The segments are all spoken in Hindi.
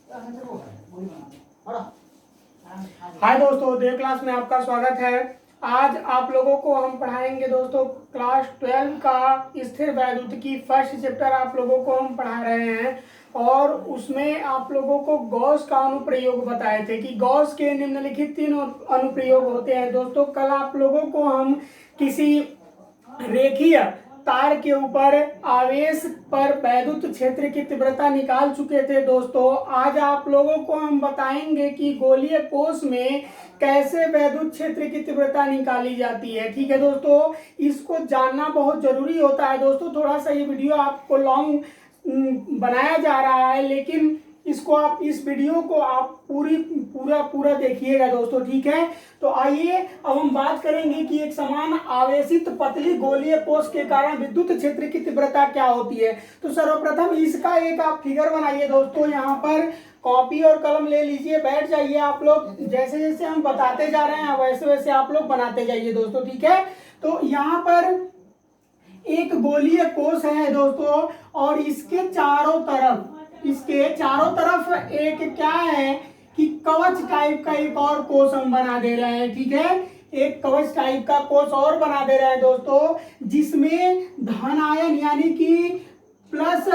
हाय दोस्तों, देव क्लास में आपका स्वागत है। आज आप लोगों को हम पढ़ाएंगे दोस्तों क्लास 12 का स्थिर वैद्युत की फर्स्ट चैप्टर आप लोगों को हम पढ़ा रहे हैं। और उसमें आप लोगों को गॉस का अनुप्रयोग बताए थे कि गॉस के निम्नलिखित 3 अनुप्रयोग होते हैं। दोस्तों कल आप लोगों को हम किसी रेखीय तार के ऊपर आवेश पर वैद्युत क्षेत्र की तीव्रता निकाल चुके थे। दोस्तों आज आप लोगों को हम बताएंगे कि गोलीय कोश में कैसे वैद्युत क्षेत्र की तीव्रता निकाली जाती है। ठीक है दोस्तों, इसको जानना बहुत जरूरी होता है। दोस्तों थोड़ा सा ये वीडियो आपको लॉन्ग बनाया जा रहा है, लेकिन इसको आप इस वीडियो को आप पूरा देखिएगा दोस्तों। ठीक है, तो आइए अब हम बात करेंगे कि एक समान आवेशित पतली गोलीय कोश के कारण विद्युत क्षेत्र की तीव्रता क्या होती है। तो सर्वप्रथम इसका एक आप फिगर बनाइए दोस्तों। यहाँ पर कॉपी और कलम ले लीजिए, बैठ जाइए आप लोग। जैसे जैसे हम बताते जा रहे हैं वैसे वैसे आप लोग बनाते जाइए दोस्तों। ठीक है, तो यहाँ पर एक गोलीय कोश है दोस्तों, और इसके चारों तरफ एक क्या है कि कवच टाइप का एक और कोश हम बना दे रहे हैं। ठीक है, एक कवच टाइप का कोश और बना दे रहे हैं दोस्तों, जिसमें धन आयन यानी कि प्लस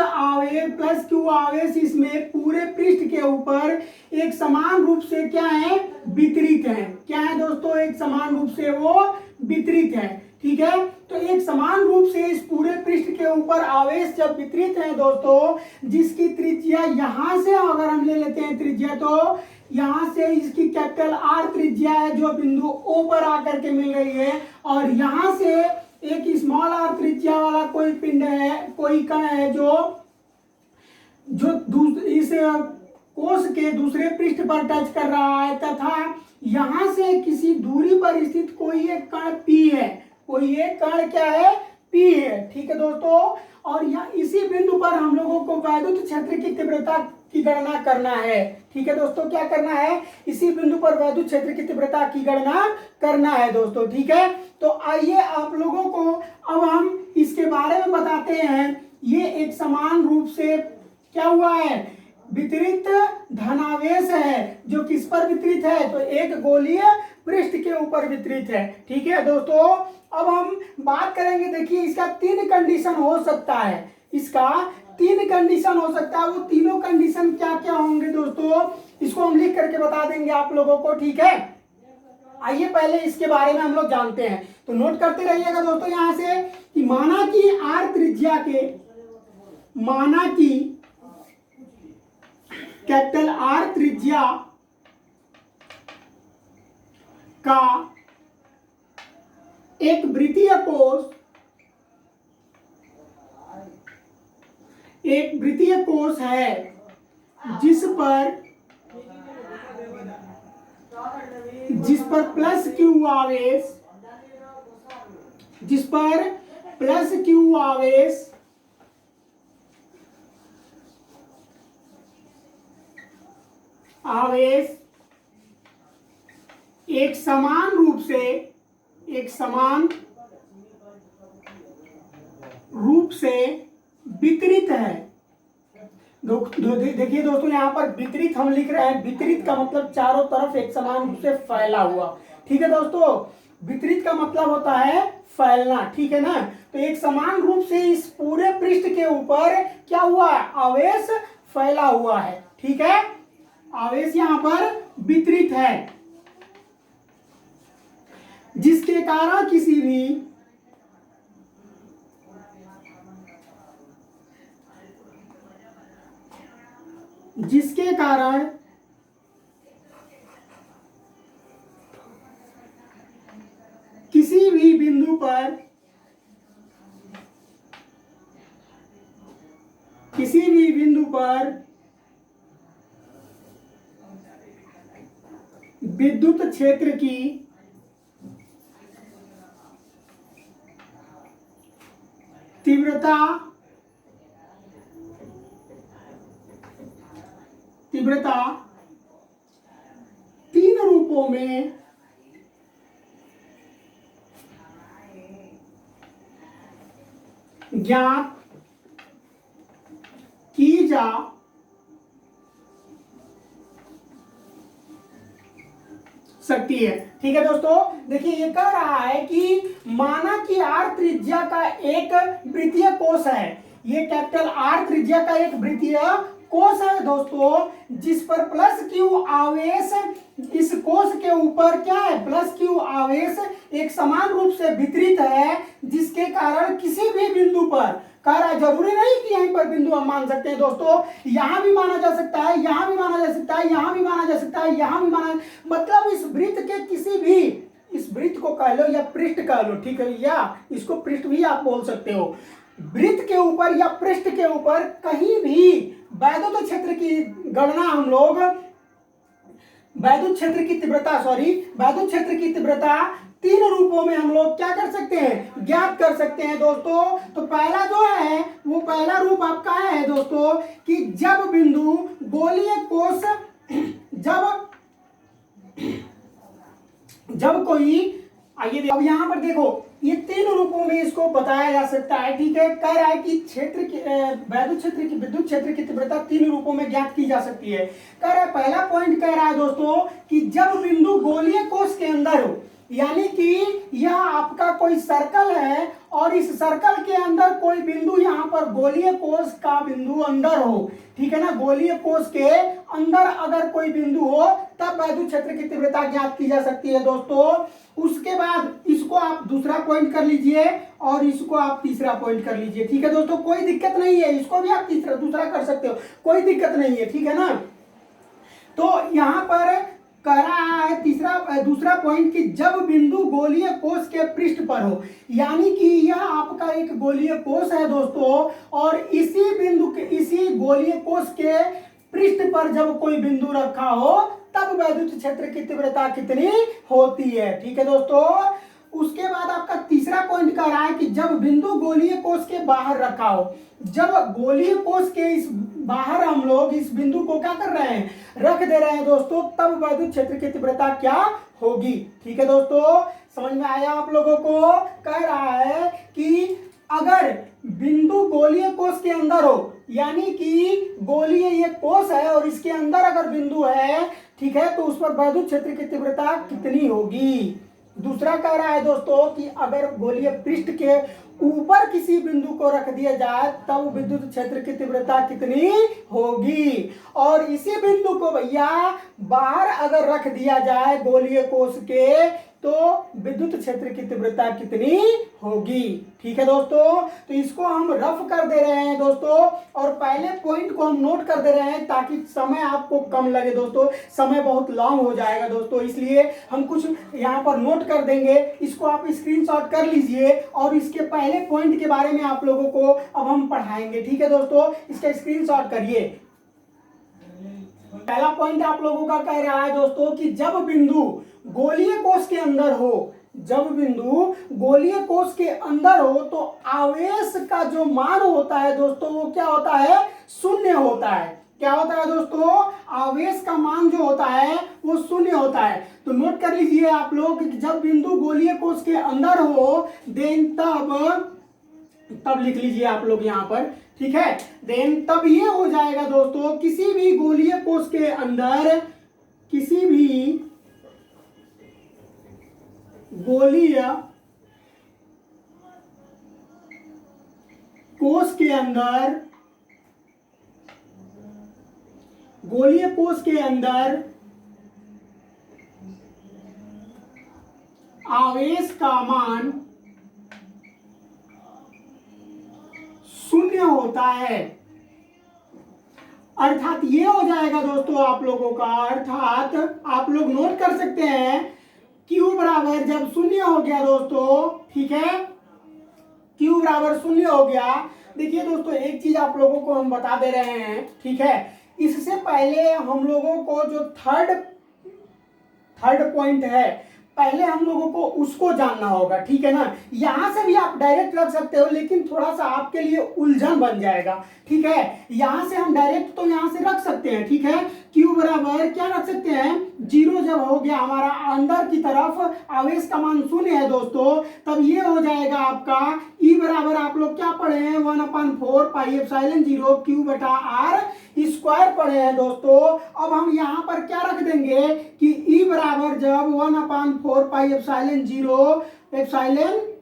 क्यू आवेश इसमें पूरे पृष्ठ के ऊपर एक समान रूप से क्या है, वितरित है। क्या है दोस्तों, एक समान रूप से वो वितरित है। ठीक है, तो एक समान रूप से इस पूरे पृष्ठ के ऊपर आवेश जब वितरित है दोस्तों, जिसकी त्रिज्या यहां से अगर हम ले लेते हैं त्रिज्या, तो यहां से इसकी कैपिटल आर त्रिज्या है जो बिंदु ओ पर आकर के मिल रही है, और यहां से एक स्मॉल आर त्रिज्या वाला कोई पिंड है, कोई कण है जो इस कोश के दूसरे पृष्ठ पर टच कर रहा है, तथा यहां से किसी दूरी पर स्थित कोई एक कण पी है, कोई एक कण क्या है, पी है। ठीक है दोस्तों, और यहाँ इसी बिंदु पर हम लोगों को वैद्युत क्षेत्र की तीव्रता की गणना करना है। ठीक है दोस्तों, क्या करना है, इसी बिंदु पर वैद्युत क्षेत्र की तीव्रता की गणना करना है दोस्तों। ठीक है, तो आइए आप लोगों को अब हम इसके बारे में बताते हैं। ये एक समान रूप से क्या हुआ है, वितरित धनावेश है, जो किस पर वितरित है, तो एक गोलीय पृष्ठ के ऊपर वितरित है। ठीक है दोस्तों, अब हम बात करेंगे, देखिए इसका 3 कंडीशन हो सकता है, इसका 3 कंडीशन हो सकता है। वो तीनों कंडीशन क्या क्या होंगे दोस्तों, इसको हम लिख करके बता देंगे आप लोगों को। ठीक है, आइए पहले इसके बारे में हम लोग जानते हैं, तो नोट करते रहिएगा दोस्तों। यहां से कि माना कि आर त्रिज्या के, माना कि कैपिटल आर त्रिज्या का एक वृत्तीय कोश है, जिस पर प्लस क्यू आवेश एक समान रूप से वितरित है। देखिए दोस्तों, यहाँ पर वितरित हम लिख रहे हैं, वितरित का मतलब चारों तरफ एक समान रूप से फैला हुआ। ठीक है दोस्तों, वितरित का मतलब होता है फैलना। ठीक है ना, तो एक समान रूप से इस पूरे पृष्ठ के ऊपर क्या हुआ है, आवेश फैला हुआ है। ठीक है, आवेश यहाँ पर वितरित है, जिसके कारण किसी भी बिंदु पर विद्युत क्षेत्र की तीव्रता 3 रूपों में ज्ञात की जा सकती है। ठीक है दोस्तों, देखिए ये कह रहा है कि माना कि r त्रिज्या का एक वृत्तीय कोश है, ये कैपिटल R त्रिज्या का एक वृत्तीय कोश है दोस्तों, जिस पर प्लस क्यू आवेश, इस कोश के ऊपर क्या है, प्लस क्यू आवेश एक समान रूप से वितरित है, जिसके कारण किसी भी बिंदु पर, कह रहा है जरूरी नहीं कि यहीं पर बिंदु हम मान सकते हैं दोस्तों, यहां भी माना जा सकता है, यहां भी माना जा सकता है, यहां भी माना जा सकता है, यहां भी माना, मतलब इस वृत्त के किसी भी, इस वृत्त को कह लो या पृष्ठ कह लो, ठीक है, या इसको पृष्ठ भी आप बोल सकते हो, वृत्त के ऊपर या पृष्ठ के ऊपर कहीं भी वैद्युत क्षेत्र की गणना हम लोग, वैद्युत क्षेत्र की तीव्रता तीन रूपों में हम लोग क्या कर सकते हैं, ज्ञात कर सकते हैं दोस्तों। तो पहला जो है वो पहला रूप आपका है दोस्तों कि जब बिंदु गोलीय कोश, जब कोई, आइए अब यहां पर देखो ये तीन रूपों में इसको बताया जा सकता है। ठीक है, कह रहा है कि क्षेत्र की, वैद्युत क्षेत्र की, विद्युत क्षेत्र की तीव्रता तीन रूपों में ज्ञात की जा सकती है। कह रहा है, पहला पॉइंट कह रहा है दोस्तों कि जब बिंदु गोलीय कोश के अंदर हो, यानी कि यह आपका कोई सर्कल है और इस सर्कल के अंदर कोई बिंदु, यहां पर गोलीय कोश का बिंदु अंदर हो, ठीक है ना, गोलीय कोश के अंदर अगर कोई बिंदु हो तब वैद्युत क्षेत्र की तीव्रता ज्ञात की जा सकती है दोस्तों। उसके बाद इसको आप दूसरा पॉइंट कर लीजिए और इसको आप तीसरा पॉइंट कर लीजिए। ठीक है दोस्तों, कोई दिक्कत नहीं है, इसको भी आप तीसरा दूसरा कर सकते हो, कोई दिक्कत नहीं है, ठीक है ना। तो यहां पर कह रहा है दूसरा पॉइंट कि जब बिंदु गोलीय कोश के पृष्ठ पर हो, यानी कि यह आपका एक गोलीय कोश है दोस्तों और इसी बिंदु के, इसी गोलीय कोश के पृष्ठ पर जब कोई बिंदु रखा हो तब वैद्युत क्षेत्र की तीव्रता कितनी होती है। ठीक है दोस्तों, उसके बाद आपका तीसरा पॉइंट कह रहा है कि जब बिंदु गोलीय कोश के बाहर रखा हो, जब गोलीय कोश के इस बाहर हम लोग इस बिंदु को क्या कर रहे हैं, रख दे रहे हैं दोस्तों, तब वैद्युत क्षेत्र की तीव्रता क्या होगी। ठीक है दोस्तों, समझ में आया आप लोगों को। कह रहा है कि अगर बिंदु गोलीय कोश के अंदर हो, यानी कि गोलीय ये कोश है और इसके अंदर अगर बिंदु है, ठीक है, तो उस पर वैद्युत क्षेत्र की तीव्रता कितनी होगी। दूसरा कह रहा है दोस्तों कि अगर गोलीय पृष्ठ के ऊपर किसी बिंदु को रख दिया जाए तब विद्युत क्षेत्र की तीव्रता कितनी होगी, और इसी बिंदु को भैया बाहर अगर रख दिया जाए गोलीय कोश के तो विद्युत क्षेत्र की तीव्रता कितनी होगी। ठीक है दोस्तों, तो इसको हम रफ कर दे रहे हैं दोस्तों और पहले पॉइंट को हम नोट कर दे रहे हैं ताकि समय आपको कम लगे दोस्तों, समय बहुत लॉन्ग हो जाएगा दोस्तों, इसलिए हम कुछ यहाँ पर नोट कर देंगे, इसको आप स्क्रीनशॉट कर लीजिए और इसके पहले पॉइंट के बारे में आप लोगों को अब हम पढ़ाएंगे। ठीक है दोस्तों, इसका स्क्रीनशॉट करिए। पहला पॉइंट आप लोगों का कह रहा है दोस्तों कि जब बिंदु गोलीय कोश के अंदर हो, जब बिंदु गोलीय कोश के अंदर हो तो आवेश का जो मान होता है दोस्तों वो क्या होता है, शून्य होता है। क्या होता है दोस्तों, आवेश का मान जो होता है वो शून्य होता है। तो नोट कर लीजिए आप लोग, जब बिंदु गोलीय कोश के अंदर हो देन तब लिख लीजिए आप लोग यहाँ पर, ठीक है, देन तब ये हो जाएगा दोस्तों, किसी भी गोलीय कोश के अंदर, किसी भी गोलीय कोश के अंदर, गोलीय कोश के अंदर आवेश का मान शून्य होता है। अर्थात ये हो जाएगा दोस्तों आप लोगों का, अर्थात आप लोग नोट कर सकते हैं Q बराबर जब शून्य हो गया दोस्तों, ठीक है, Q बराबर शून्य हो गया। देखिए दोस्तों एक चीज आप लोगों को हम बता दे रहे हैं, ठीक है, इससे पहले हम लोगों को जो थर्ड पॉइंट है पहले हम लोगों को उसको जानना होगा। ठीक है ना, यहां से भी आप डायरेक्ट रख सकते हो लेकिन थोड़ा सा आपके लिए उलझन बन जाएगा। ठीक है, यहां से हम डायरेक्ट तो यहां से रख सकते हैं, ठीक है, Q बराबर क्या रख सकते हैं, 0 जब हो गया हमारा अंदर की तरफ आवेश का मान शून्य है दोस्तों, तब ये हो जाएगा आपका ई बराबर आप लोग क्या पढ़े हैं 1/4 पाई एप्सिलॉन 0 क्यू बटा आर स्क्वायर पढ़े हैं दोस्तों। अब हम यहाँ पर क्या रख देंगे कि ई बराबर जब 1/4 पाई एप्सिलॉन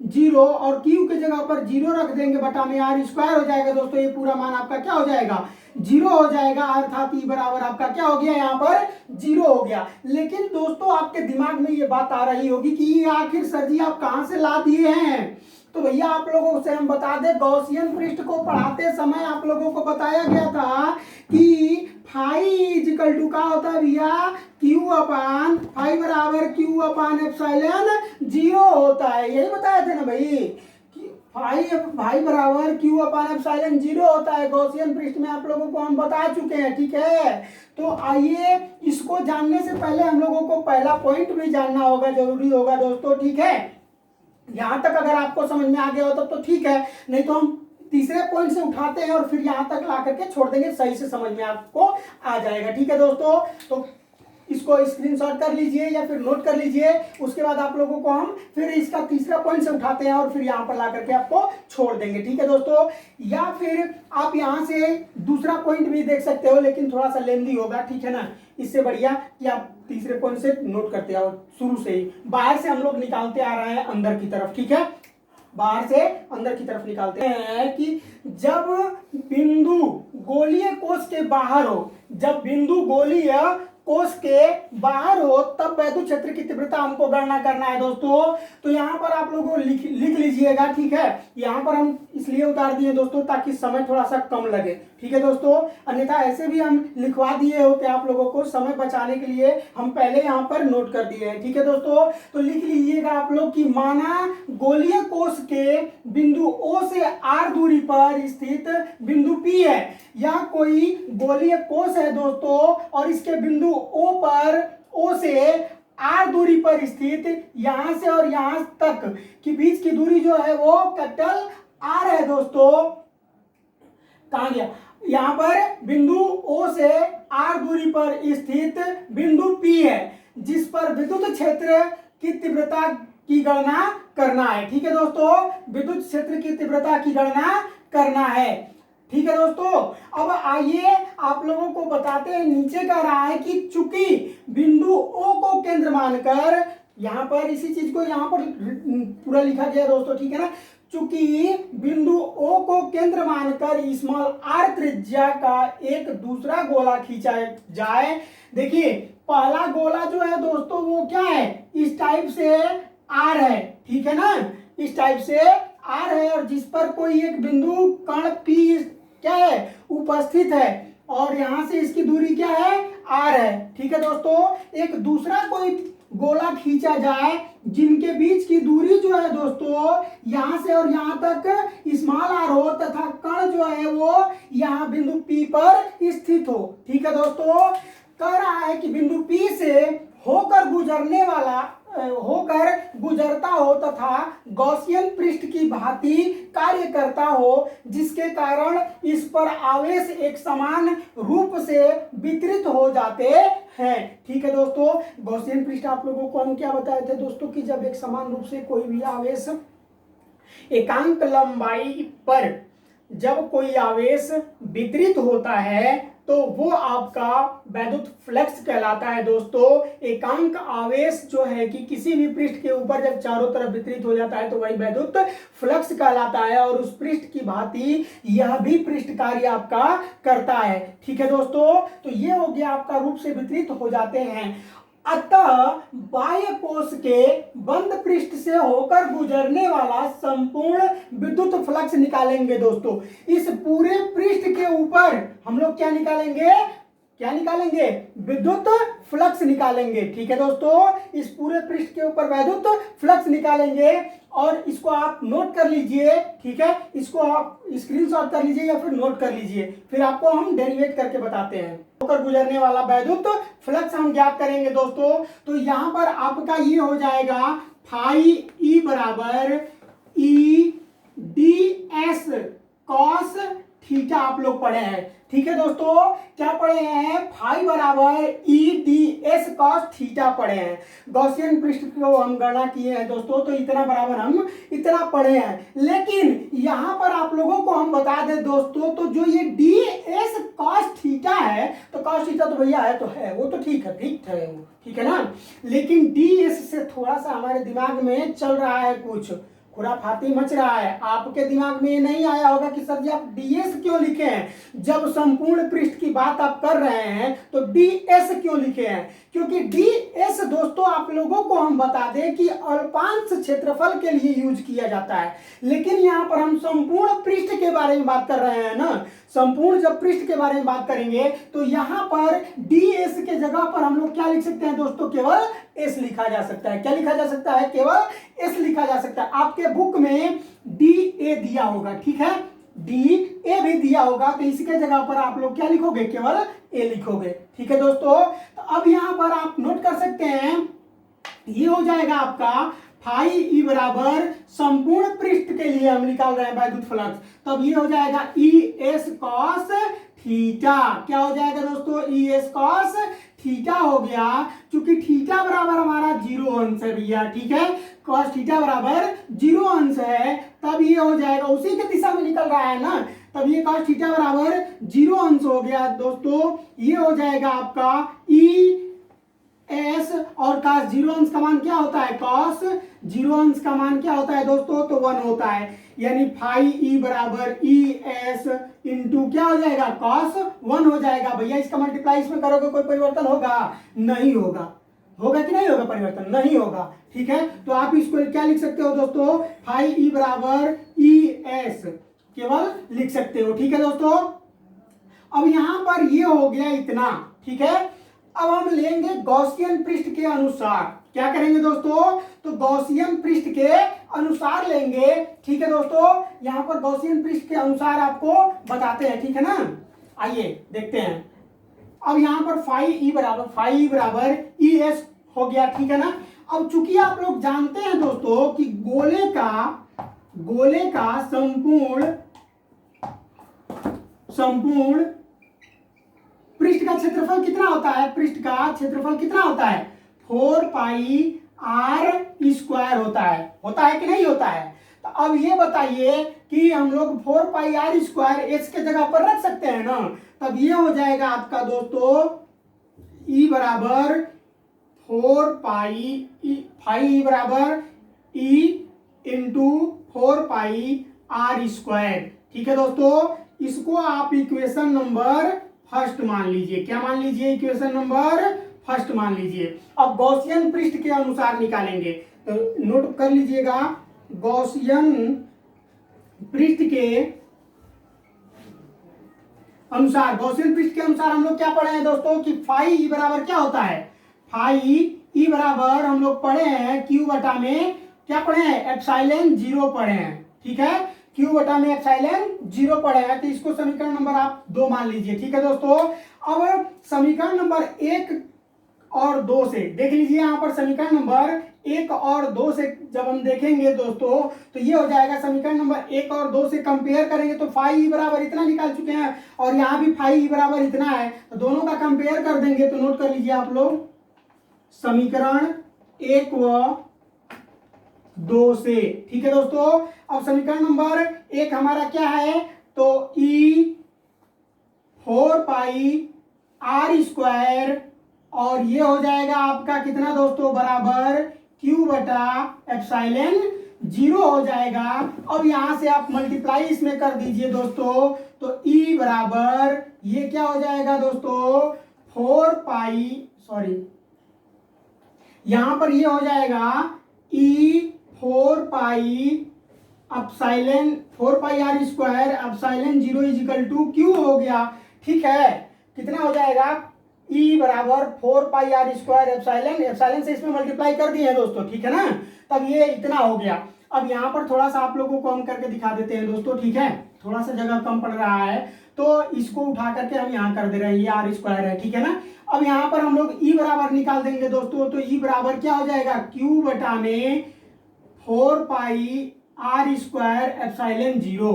0 और क्यू के जगह पर 0 रख देंगे बटा में आर स्क्वायर हो जाएगा दोस्तों। ये पूरा मान आपका क्या हो जाएगा 0 हो जाएगा, अर्थात ई बराबर आपका क्या हो गया यहाँ पर 0 हो गया। लेकिन दोस्तों आपके दिमाग में ये बात आ रही होगी कि ये आखिर सर जी आप कहाँ से ला दिए हैं। तो भैया आप लोगों से हम बता दें, गॉसियन पृष्ठ को पढ़ाते समय आप लोगों को बताया गया था कि फाई इजिकल टू का होता है भैया क्यू अपान फाई बराबर क्यू अपान एप्सिलॉन 0 होता है। यही बताया थे ना भाई, फाई बराबर क्यू अपान एप्सिलॉन 0 होता है। गॉसियन पृष्ठ में आप लोगों को हम बता चुके हैं, ठीक है। तो आइए इसको जानने से पहले हम लोगों को पहला पॉइंट भी जानना होगा, जरूरी होगा दोस्तों, ठीक है। यहां तक अगर आपको समझ में आ गया हो तो ठीक है, नहीं तो हम तीसरे पॉइंट से उठाते हैं और फिर यहां तक ला करके छोड़ देंगे, सही से समझ में आपको आ जाएगा, ठीक है दोस्तों। तो इसको स्क्रीनशॉट कर लीजिए या फिर नोट कर लीजिए। उसके बाद आप लोगों को हम फिर इसका तीसरा पॉइंट से उठाते हैं और फिर यहाँ पर ला करके आपको छोड़ देंगे, ठीक है दोस्तों। या फिर आप यहाँ से दूसरा पॉइंट भी देख सकते हो, लेकिन थोड़ा सा लेंदी होगा, ठीक है ना। इससे बढ़िया कि आप तीसरे पॉइंट से नोट करते आओ शुरू से ही। बाहर से हम लोग निकालते आ रहे हैं अंदर की तरफ, ठीक है। बाहर से अंदर की तरफ निकालते हैं कि जब बिंदु गोलीय कोश के बाहर हो, जब बिंदु गोलीय कोश के बाहर हो तब वैद्युत क्षेत्र की तीव्रता हमको गणना करना है दोस्तों। तो यहाँ पर आप लोगों को लिख लीजिएगा, ठीक है। यहाँ पर हम इसलिए उतार दिए दोस्तों ताकि समय थोड़ा सा कम लगे, ठीक है दोस्तों। अन्यथा ऐसे भी हम लिखवा दिए होते आप लोगों को, समय बचाने के लिए हम पहले यहाँ पर नोट कर दिए हैं, ठीक है दोस्तों। तो लिख लीजिएगा आप लोग कि माना गोलीय कोश के बिंदु O से R दूरी पर स्थित बिंदु P है। यह कोई गोलीय कोश है दोस्तों और इसके बिंदु O से R दूरी पर स्थित यहां से और यहां तक की बीच की दूरी जो है वो कैपिटल R है दोस्तों। कहां गया, यहां पर बिंदु O से R दूरी पर स्थित बिंदु P है, जिस पर विद्युत क्षेत्र की तीव्रता की गणना करना है, ठीक है दोस्तों। विद्युत क्षेत्र की तीव्रता की गणना करना है, ठीक है दोस्तों। अब आइए आप लोगों को बताते हैं, नीचे कह रहा है कि चूंकि बिंदु O को केंद्र मानकर, यहां पर इसी चीज को यहां पर पूरा लिखा गया दोस्तों, ठीक है ना। चूंकि बिंदु O को केंद्र मानकर स्मॉल r त्रिज्या का एक दूसरा गोला खींचा जाए। देखिए पहला गोला जो है दोस्तों वो क्या है, इस टाइप से R है, ठीक है ना, इस टाइप से R है और जिस पर कोई एक बिंदु कण P क्या है उपस्थित है और यहां से इसकी दूरी क्या है R है, ठीक है दोस्तों। एक दूसरा कोई गोला खींचा जाए जिनके बीच की दूरी जो है दोस्तों यहां से और यहां तक स्मॉल r हो तथा कण जो है वो यहां बिंदु P पर स्थित हो, ठीक है दोस्तों। कह रहा है कि बिंदु P से होकर गुजरता हो तथा गॉसियन पृष्ठ की भांति कार्य करता हो, जिसके कारण इस पर आवेश एक समान रूप से वितरित हो जाते हैं, ठीक है दोस्तों। गॉसियन पृष्ठ आप लोगों को हम क्या बताए थे दोस्तों कि जब एक समान रूप से कोई भी आवेश एकांक लंबाई पर जब कोई आवेश वितरित होता है तो वो आपका वैद्युत फ्लक्स कहलाता है दोस्तों। एकांक आवेश जो है कि किसी भी पृष्ठ के ऊपर जब चारों तरफ वितरित हो जाता है तो वही वैद्युत फ्लक्स कहलाता है और उस पृष्ठ की भांति यह भी पृष्ठ कार्य आपका करता है, ठीक है दोस्तों। तो ये हो गया आपका रूप से वितरित हो जाते हैं। अतः बाह्य कोश के बंद पृष्ठ से होकर गुजरने वाला संपूर्ण विद्युत फ्लक्स निकालेंगे दोस्तों। इस पूरे पृष्ठ के ऊपर हम लोग क्या निकालेंगे, विद्युत फ्लक्स निकालेंगे, ठीक है दोस्तों। इस पूरे पृष्ठ के ऊपर विद्युत फ्लक्स निकालेंगे और इसको आप नोट कर लीजिए, ठीक है। इसको आप स्क्रीनशॉट कर लीजिए या फिर नोट कर लीजिए, फिर आपको हम डेरिवेट करके बताते हैं। होकर गुजरने वाला विद्युत फ्लक्स हम ज्ञात करेंगे दोस्तों। तो यहां पर आपका ये हो जाएगा फाई ई बराबर E D S cos theta आप लोग पढ़े हैं। ठीक है दोस्तों, क्या पढ़े हैं? फाई बराबर E D S cos theta पढ़े हैं। गॉसियन पृष्ठ को हम गणना किए हैं दोस्तों, तो इतना बराबर हम इतना पढ़े हैं। लेकिन यहां पर आप लोगों को हम बता दें दोस्तों, तो जो ये डी एस कॉस थीटा है, तो कॉस थीटा तो भैया है, तो है वो, तो ठीक है, वो ठीक है ना। लेकिन डी एस से थोड़ा सा हमारे दिमाग में चल रहा है, कुछ खुराफाती मच रहा है। आपके दिमाग में ये नहीं आया होगा कि सर जी आप डीएस क्यों लिखे हैं? जब संपूर्ण पृष्ठ की बात आप कर रहे हैं तो डीएस क्यों लिखे हैं? क्योंकि डीएस दोस्तों आप लोगों को हम बता दें कि अल्पांश क्षेत्रफल के लिए यूज किया जाता है। लेकिन यहाँ पर हम संपूर्ण पृष्ठ के बारे में बात कर रहे हैं ना। संपूर्ण जब पृष्ठ के बारे में बात करेंगे तो यहाँ पर डीएस के जगह पर हम लोग क्या लिख सकते हैं दोस्तों? केवल एस लिखा जा सकता है। क्या लिखा जा सकता है? केवल एस लिखा जा सकता है। आपके बुक में डी ए दिया होगा, ठीक है, डी ए भी दिया होगा, तो इसके जगह पर आप लोग क्या लिखोगे? केवल ए लिखोगे। ठीक है दोस्तों, तो अब यहां पर आप नोट कर सकते हैं, ये हो जाएगा आपका फाई ई बराबर संपूर्ण पृष्ठ के लिए हम निकाल रहे हैं वैद्युत फ्लक्स, तब ये हो जाएगा ई एस कॉस थीटा। क्या हो जाएगा दोस्तों? ई एस कॉस थीटा हो गया। क्योंकि थीटा बराबर हमारा 0 अंश है भैया, ठीक है, कॉस थीटा बराबर 0 अंश है, तब ये हो जाएगा, उसी के दिशा में निकल रहा है ना, तब ये कॉस थीटा बराबर 0 अंश हो गया दोस्तों। ये हो जाएगा आपका ई एस, और कॉस 0 अंश का मान क्या होता है? कॉस 0 अंश का मान क्या होता है दोस्तों? तो 1 होता है। यानी फाई ई बराबर ई एस इंटू क्या हो जाएगा? कॉस 1 हो जाएगा। भैया इसका मल्टीप्लाई इसमें करोगे, कोई परिवर्तन होगा? नहीं होगा। होगा कि नहीं होगा परिवर्तन? नहीं होगा। ठीक है, तो आप इसको क्या लिख सकते हो दोस्तों? फाई ई बराबर ई एस केवल लिख सकते हो। ठीक है दोस्तों, अब यहां पर ये हो गया इतना। ठीक है, अब हम लेंगे गॉसियन पृष्ठ के अनुसार। क्या करेंगे दोस्तों? तो गॉसियन पृष्ठ के अनुसार लेंगे। ठीक है दोस्तों, यहां पर गॉसियन पृष्ठ के अनुसार आपको बताते हैं, ठीक है ना। आइए देखते हैं। अब यहां पर फाई ई बराबर ई एस हो गया, ठीक है ना। अब चूंकि आप लोग जानते हैं दोस्तों कि गोले का संपूर्ण पृष्ठ का क्षेत्रफल कितना होता है? पृष्ठ का क्षेत्रफल कितना होता है? 4 पाई आर स्क्वायर होता है कि नहीं होता है? तो अब ये बताइए कि हम लोग 4 पाई आर स्क्वायर एस के जगह पर रख सकते हैं ना। तब ये हो जाएगा आपका दोस्तों ई बराबर 4 पाई बराबर e into 4 pi r square. ठीक है दोस्तों, इसको आप इक्वेशन नंबर फर्स्ट मान लीजिए। क्या मान लीजिए? इक्वेशन नंबर फर्स्ट मान लीजिए। अब गॉसियन पृष्ठ के अनुसार निकालेंगे, तो नोट कर लीजिएगा, गॉसियन पृष्ठ के अनुसार हम लोग क्या पढ़े हैं दोस्तों कि फाई ई बराबर क्या होता है? फाई ई बराबर हम लोग पढ़े हैं क्यू बटा में क्या पढ़े हैं? एप्सिलॉन 0 पढ़े हैं। ठीक है, क्यू बटा में एप्सिलॉन 0 पढ़े हैं, तो इसको समीकरण नंबर आप 2 मान लीजिए। ठीक है दोस्तों, अब समीकरण नंबर 1 और 2 से देख लीजिए। यहाँ पर समीकरण नंबर 1 और 2 से जब हम देखेंगे दोस्तों, तो ये हो जाएगा समीकरण नंबर 1 और 2 से कंपेयर करेंगे तो फाई ई बराबर इतना निकाल चुके हैं, और यहाँ भी फाई ई बराबर इतना है, तो दोनों का कंपेयर कर देंगे। तो नोट कर लीजिए आप लोग, समीकरण 1 व 2 से। ठीक है दोस्तों, अब समीकरण नंबर 1 हमारा क्या है? तो ई 4 पाई आर स्क्वायर, और ये हो जाएगा आपका कितना दोस्तों? बराबर क्यू बटा एप्सिलॉन 0 हो जाएगा। अब यहां से आप मल्टीप्लाई इसमें कर दीजिए दोस्तों, तो ई बराबर ये क्या हो जाएगा दोस्तों? 4 पाई, सॉरी, यहां पर ये हो जाएगा e 4 pi epsilon 4 pi r square epsilon 0 is equal to q हो गया। ठीक है, कितना हो जाएगा? ई बराबर 4 पाई आर स्क्वायर एप्सिलॉन से इसमें मल्टीप्लाई कर दिए हैं दोस्तों। ठीक है ना, तब ये इतना हो गया। अब यहाँ पर थोड़ा सा आप लोगों को हम करके दिखा देते हैं दोस्तों। ठीक है, थोड़ा सा जगह कम पड़ रहा है, तो इसको उठा करके हम यहाँ कर दे रहे हैं, ये आर स्क्वायर है। ठीक है ना, अब यहाँ पर हम लोग ई बराबर निकाल देंगे दोस्तों, तो ई बराबर क्या हो जाएगा? क्यू बटा में 4 पाई आर स्क्वायर एप्सिलॉन 0।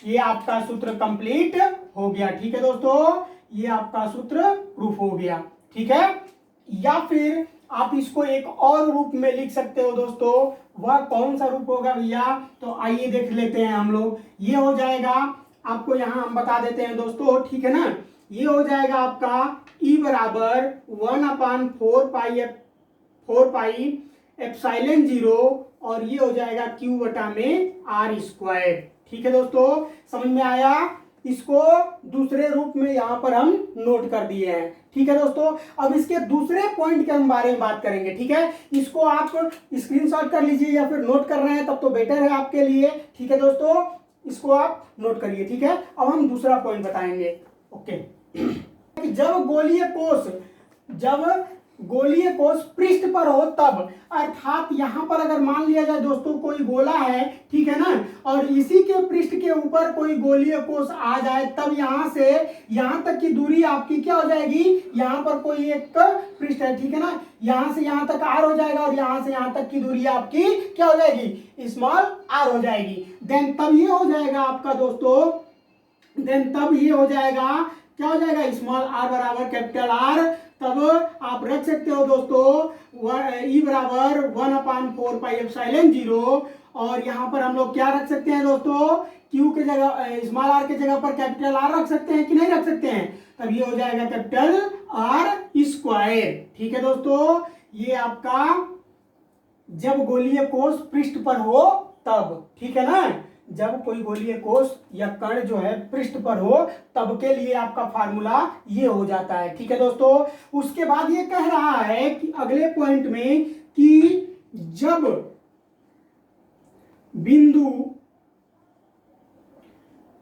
ये आपका सूत्र कंप्लीट हो गया। ठीक है दोस्तों, ये आपका सूत्र प्रूफ हो गया। ठीक है, या फिर आप इसको एक और रूप में लिख सकते हो दोस्तों। वह कौन सा रूप होगा भैया, तो आइए देख लेते हैं हम लोग। ये हो जाएगा, आपको यहां हम बता देते हैं दोस्तों। ठीक है ना, ये हो जाएगा आपका E बराबर 1/4 पाई एप्सिलॉन 0 और ये हो जाएगा Q बटा में R स्क्वायर। ठीक है दोस्तों, समझ में आया। इसको दूसरे रूप में यहां पर हम नोट कर दिए हैं। ठीक है दोस्तों, अब इसके दूसरे पॉइंट के हम बारे में बात करेंगे। ठीक है, इसको आप स्क्रीनशॉट कर लीजिए या फिर नोट कर रहे हैं तब तो बेटर है आपके लिए। ठीक है दोस्तों, इसको आप नोट करिए। ठीक है, अब हम दूसरा पॉइंट बताएंगे। ओके, जब गोलीय कोष पृष्ठ पर हो तब, अर्थात यहां पर अगर मान लिया जाए दोस्तों कोई गोला है, ठीक है ना, और इसी के पृष्ठ के ऊपर कोई गोलीय कोष आ जाए, तब यहां से यहां तक की दूरी आपकी क्या हो जाएगी, यहां पर कोई एक पृष्ठ है, ठीक है ना, यहां से यहां तक r हो जाएगा और यहां से यहां तक की दूरी आपकी क्या हो जाएगी, स्मॉल r हो जाएगी। देन तब ये हो जाएगा आपका दोस्तों, तब ये हो जाएगा क्या हो जाएगा, स्मॉल r बराबर कैपिटल R। तब आप रख सकते हो दोस्तों E बराबर 1/4 पाई एप्सिलॉन 0 और यहां पर हम लोग क्या रख सकते हैं दोस्तों, Q के जगह स्मॉल r के जगह पर कैपिटल R रख सकते हैं कि नहीं रख सकते हैं। तब ये हो जाएगा कैपिटल R स्क्वायर। ठीक है दोस्तों, ये आपका जब गोलीय कोष पृष्ठ पर हो तब, ठीक है ना, जब कोई गोलीय कोष या कण जो है पृष्ठ पर हो तब के लिए आपका फार्मूला ये हो जाता है। ठीक है दोस्तों, उसके बाद ये कह रहा है कि अगले पॉइंट में कि जब बिंदु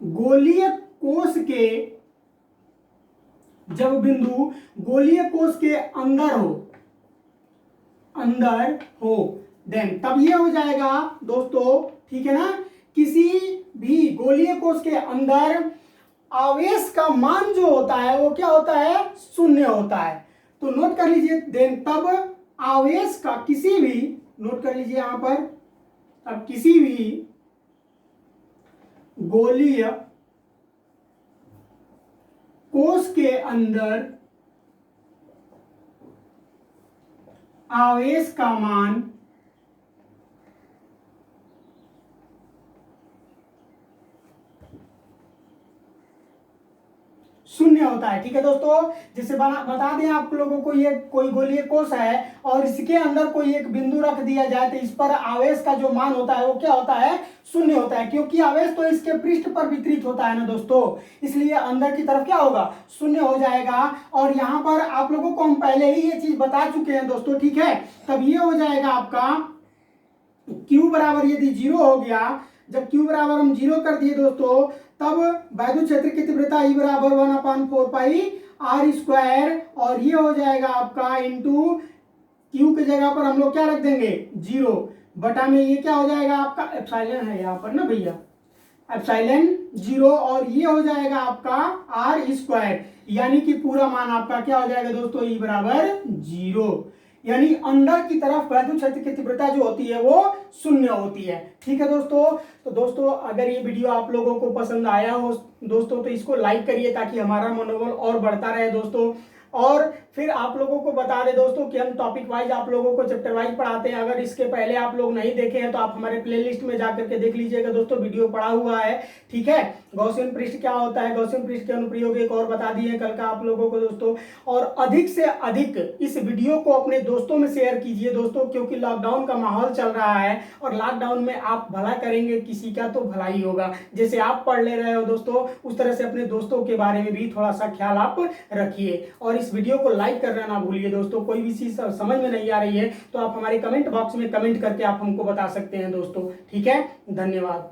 गोलीय कोष के अंदर हो देन तब ये हो जाएगा दोस्तों, ठीक है ना, किसी भी गोलीय कोष के अंदर आवेश का मान जो होता है वो क्या होता है, शून्य होता है। तो नोट कर लीजिए, देन तब आवेश का किसी भी, नोट कर लीजिए यहां पर, अब किसी भी गोलीय कोष के अंदर आवेश का मान शून्य होता है। ठीक है दोस्तों, जैसे बता दें आप लोगों को, ये कोई गोलीय कोष है और इसके अंदर कोई एक बिंदु रख दिया जाए तो इस पर आवेश का जो मान होता है वो क्या होता है, शून्य होता है, क्योंकि आवेश तो इसके पृष्ठ पर वितरित होता है ना दोस्तों, इसलिए अंदर की तरफ क्या होगा, शून्य हो जाएगा। और यहाँ पर आप लोगों को हम पहले ही ये चीज बता चुके हैं दोस्तों। ठीक है, तब ये हो जाएगा आपका Q बराबर यदि 0 हो गया, जब Q बराबर हम 0 कर दिए दोस्तों, तब वैद्युत क्षेत्र की तीव्रता E बराबर 1/4 पाई R स्क्वायर और ये हो जाएगा आपका इंटू Q की जगह पर हम लोग क्या रख देंगे, 0 बटा में ये क्या हो जाएगा आपका एप्सिलॉन है यहाँ पर ना भैया, एप्सिलॉन 0 और ये हो जाएगा आपका R स्क्वायर, यानी कि पूरा मान आपका क्या हो जाएगा दोस्तों, E बराबर 0, यानी अंदर की तरफ वैद्युत क्षेत्र की तीव्रता जो होती है वो शून्य होती है। ठीक है दोस्तों, तो दोस्तों अगर ये वीडियो आप लोगों को पसंद आया हो दोस्तों तो इसको लाइक करिए ताकि हमारा मनोबल और बढ़ता रहे दोस्तों। और फिर आप लोगों को बता दें दोस्तों कि हम टॉपिक वाइज आप लोगों को चैप्टर वाइज पढ़ाते हैं। अगर इसके पहले आप लोग नहीं देखे हैं तो आप हमारे प्लेलिस्ट में जाकर के देख लीजिएगा दोस्तों, वीडियो पड़ा हुआ है। ठीक है, गॉसियन पृष्ठ क्या होता है, गॉसियन पृष्ठ के अनुप्रयोग एक और बता दिए कल का आप लोगों को दोस्तों। और अधिक से अधिक इस वीडियो को अपने दोस्तों में शेयर कीजिए दोस्तों, क्योंकि लॉकडाउन का माहौल चल रहा है और लॉकडाउन में आप भला करेंगे किसी का तो भला ही होगा। जैसे आप पढ़ ले रहे हो दोस्तों उस तरह से अपने दोस्तों के बारे में भी थोड़ा सा ख्याल आप रखिए और इस वीडियो को लाइक करना ना भूलिए दोस्तों। कोई भी चीज समझ में नहीं आ रही है तो आप हमारे कमेंट बॉक्स में कमेंट करके आप हमको बता सकते हैं दोस्तों। ठीक है, धन्यवाद।